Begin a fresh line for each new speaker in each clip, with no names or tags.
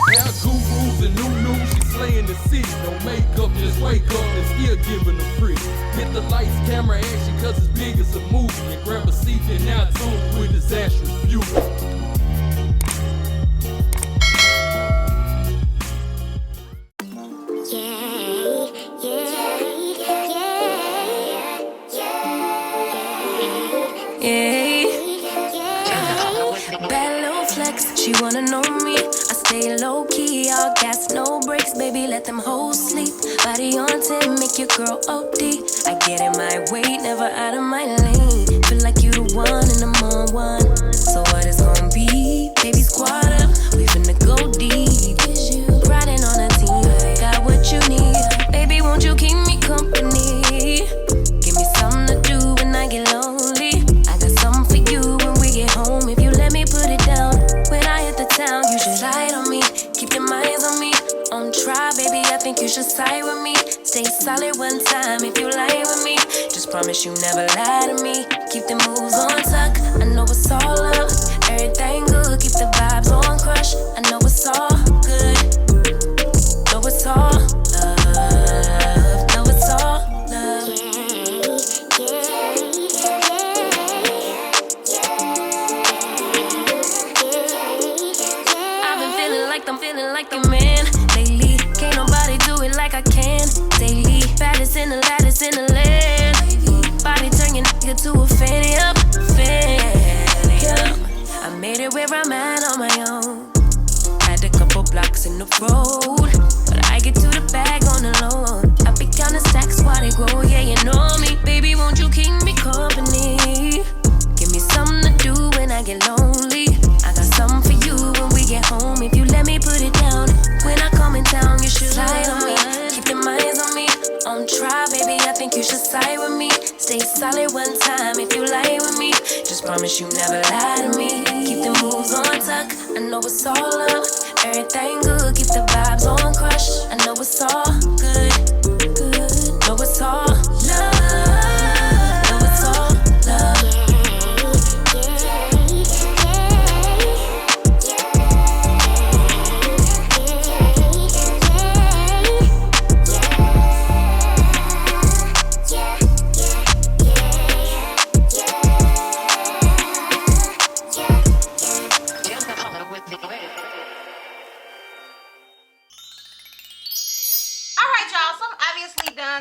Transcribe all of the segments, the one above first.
Now gurus and new, she slaying the city. No makeup, just wake up and still giving them pretty. Hit the lights, camera, action, cause it's big as a movie. And grab a seat and now tune with Disastrous Beauty.
Bad little flex, she wanna know me. I stay low key, all gas, no brakes, baby, let them hoes sleep. Body on 10, make your girl OD. I get in my way, never out of my lane. Feel like you the one and I'm on one. So what it's gonna be? Baby, squad up, we finna go deep. Riding on a team, got what you need. Baby, won't you keep me company? Give me something to do when I get lonely. I got something for you when we get home. If you let me put it down, when I hit the town, you should slide on me. Keep your minds on me. On try, baby, I think you should side with me. Stay solid one time if you lie with me. Just promise you never lie to me. Keep the moves on tuck. I know it's all up. Everything good. Keep the vibes on crush. I know it's all good. Know it's all love. Know it's all love. I've been feeling like I'm feeling like a man lately. Can't nobody do it like I can daily. Baddest in the lattice in the land. Body turn your nigga to a fan up, fan. I made it where I'm at on my own. Had a couple blocks in the road, but I get to the bag on the low. I be counting stacks while they grow, yeah, you know me. Baby, won't you keep me company? Give me something to do when I get lonely. I got something for you when we get home. If you let me put it down, when I come in town, you should slide on me. Keep your minds on me. On try, baby, I think you should side with me. Stay solid one time if you lie with me. Just promise you never lie to me. Keep the moves on tuck. I know it's all up. Everything good. Keep the vibes on crush. I know it's all good. Good. Know it's all love. Know it's all love.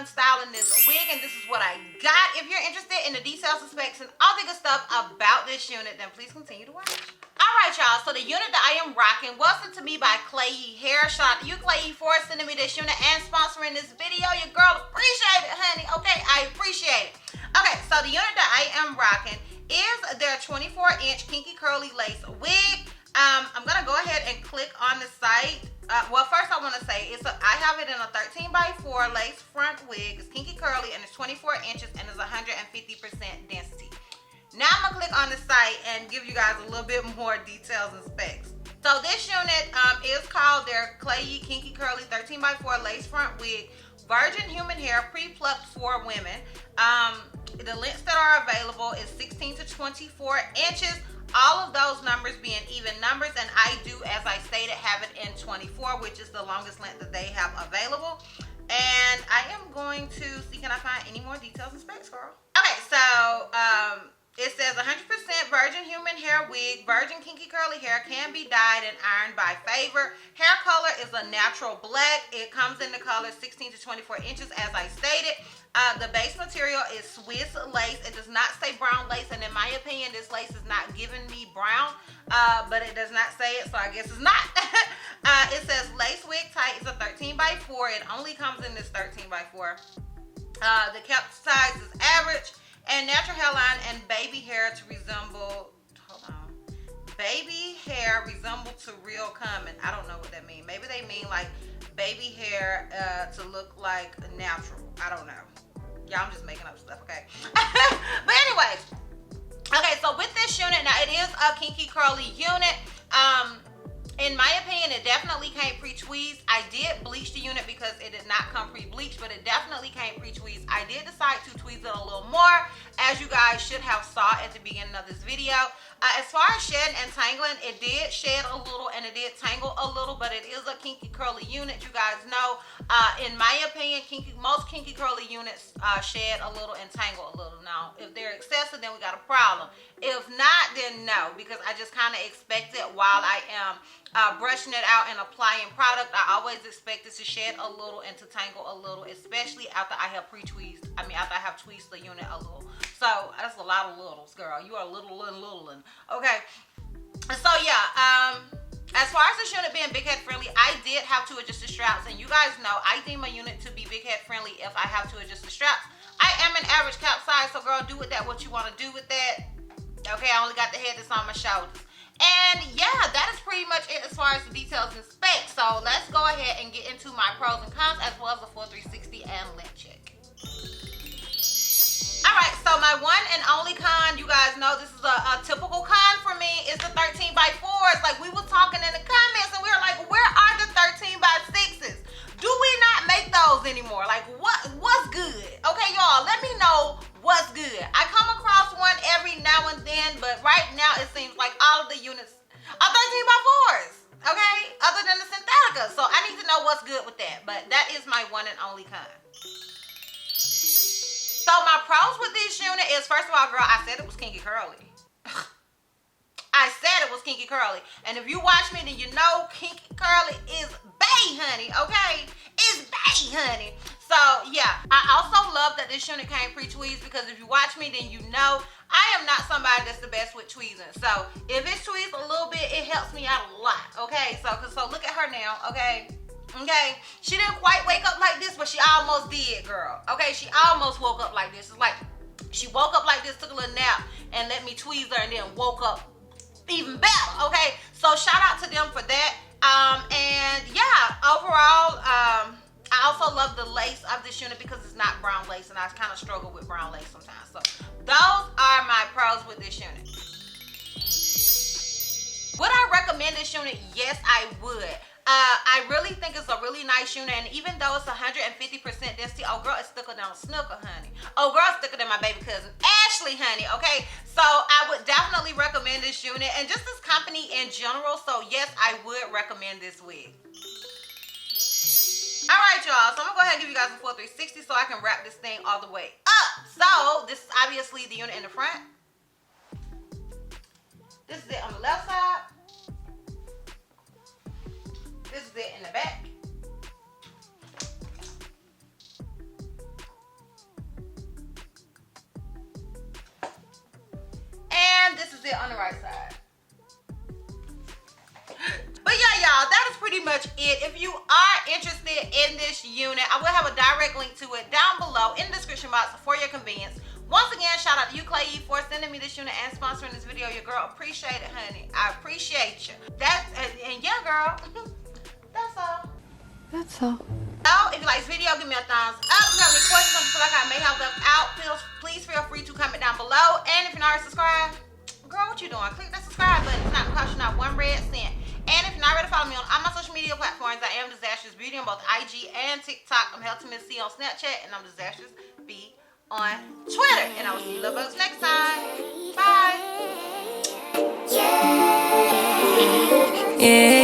Styling this wig, and this is what I got. If you're interested in the details, the specs, and all the good stuff about this unit, then please continue to watch. Alright y'all, so the unit that I am rocking was sent to me by Klaiyi Hair. Shout out to you, Klaiyi, for sending me this unit and sponsoring this video. Your girl appreciate it, honey. Okay, I appreciate it. Okay, so the unit that I am rocking is their 24-inch Kinky Curly Lace wig. I'm gonna go ahead and click on the site. Well, first I want to say I have it in a 13x4 lace front wig. It's Kinky Curly and it's 24 inches and it's 150% density. Now I'm gonna click on the site and give you guys a little bit more details and specs. So this unit is called their Klaiyi Kinky Curly 13x4 lace front wig, virgin human hair, pre-plucked for women. The lengths that are available is 16 to 24 inches. All of those numbers being even numbers, and I do, as I stated, have it in 24, which is the longest length that they have available. And I am going to see, can I find any more details and specs, girl? Okay, so it says 100% virgin human hair wig, virgin kinky curly hair, can be dyed and ironed by favor. Hair color is a natural black. It comes in the color 16 to 24 inches, as I stated. The base material is Swiss lace. It does not say brown lace, and in my opinion, this lace is not giving me brown, but it does not say it, so I guess it's not. It says lace wig tight. It's a 13x4. It only comes in this 13x4. The cap size is average, and natural hairline and baby hair to resemble, baby hair resemble to real coming. I don't know what that means. Maybe they mean like baby hair to look like natural. I don't know. Y'all, I'm just making up stuff, okay? But anyways, okay, so with this unit, now it is a kinky curly unit. In my opinion, it definitely came pre-tweezed. I did bleach the unit because it did not come pre-bleached, but it definitely came pre-tweezed. I did decide to tweeze it a little more, as you guys should have saw at the beginning of this video. As far as shedding and tangling, it did shed a little and it did tangle a little, but it is a kinky curly unit. You guys know, in my opinion, most kinky curly units shed a little and tangle a little. Now, if they're excessive, then we got a problem. If not, then no, because I just kind of expect it while I am brushing it out and applying product. I always expect it to shed a little and to tangle a little, especially after I have pre-tweezed. After I have tweezed the unit a little. So that's a lot of littles, girl. You are littling. Okay. So yeah, as far as this unit being big head friendly, I did have to adjust the straps, and you guys know I deem a unit to be big head friendly if I have to adjust the straps. I am an average cap size, so girl, do with that what you want to do with that. Okay, I only got the head that's on my shoulders. And yeah, that is pretty much it as far as the details and specs. So let's go ahead and get into my pros and cons as well as the full 360 and length check. Alright, so my one and only con, you guys know this is a typical con for me, is the 13x4s. Like, we were talking in the comments and we were like, where are the 13x6s? Do we not make those anymore? Like, what's good? Okay, y'all, let me know what's good. I come across one every now and then, but right now it seems like all of the units are 13x4s. Okay, other than the Synthetica. So I need to know what's good with that. But that is my one and only con. So my pros with this unit is, first of all, girl, I said it was kinky curly. I said it was kinky curly. And if you watch me, then you know kinky curly is bae, honey, okay? It's bae, honey. So yeah, I also love that this unit came pre-tweezed, because if you watch me, then you know I am not somebody that's the best with tweezing. So if it's tweezed a little bit, it helps me out a lot, okay? So look at her now, okay? Okay, she didn't quite wake up like this, but she almost did, girl. Okay, she almost woke up like this. It's like she woke up like this, took a little nap, and let me tweeze her, and then woke up even better. Okay, so shout out to them for that. And yeah, overall, I also love the lace of this unit because it's not brown lace, and I kind of struggle with brown lace sometimes. So those are my pros with this unit. Would I recommend this unit? Yes, I would. I really think it's a really nice unit, and even though it's 150% density, oh girl, it's thicker than a snooker, honey. Oh girl, it's thicker than my baby cousin Ashley, honey. Okay, so I would definitely recommend this unit and just this company in general. So yes, I would recommend this wig. All right, y'all, so I'm gonna go ahead and give you guys a full 360 so I can wrap this thing all the way up. So this is obviously the unit in the front. This is it on the left side. This is it in the back. And this is it on the right side. But yeah, y'all, that is pretty much it. If you are interested in this unit, I will have a direct link to it down below in the description box for your convenience. Once again, shout out to you, Klaiyi, for sending me this unit and sponsoring this video. Your girl appreciate it, honey. I appreciate you. And yeah, girl. That's all.
That's all.
So, if you like this video, give me a thumbs up. If you have any questions on like I may have left out, please feel free to comment down below. And if you're not already subscribed, girl, what you doing? Click that subscribe button. It's not gonna cost you not one red cent. And if you're not ready to follow me on all my social media platforms, I am DizastrousBeauty on both IG and TikTok. I'm Miss C on Snapchat, and I'm DizastrousB on Twitter. And I will see you little bugs next time. Bye.
Yeah.